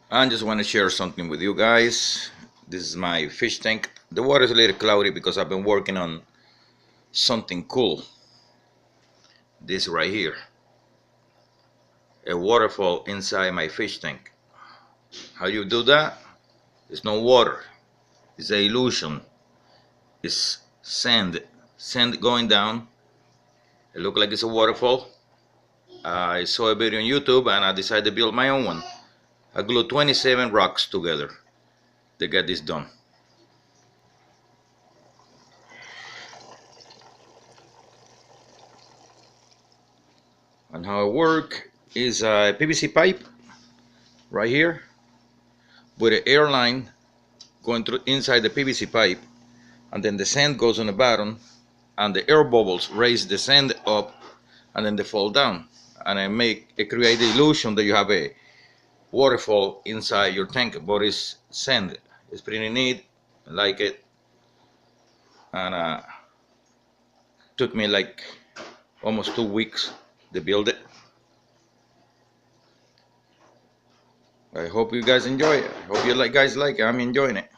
I just want to share something with you guys. This is my fish tank. The water is a little cloudy because I've been working on something cool. This right here, a waterfall inside my fish tank. How you do that? It's no water. It's an illusion. It's sand going down. It looks like it's a waterfall. I saw a video on YouTube and I decided to build my own one. I glued 27 rocks together to get this done. And how it works is a PVC pipe right here with an air line going through inside the PVC pipe, and then the sand goes on the bottom and the air bubbles raise the sand up and then they fall down, and it create the illusion that you have a waterfall inside your tank, but it's sand. It's pretty neat. I like it. And took me like almost 2 weeks to build it. I hope you guys enjoy it. I hope you guys like it. I'm enjoying it.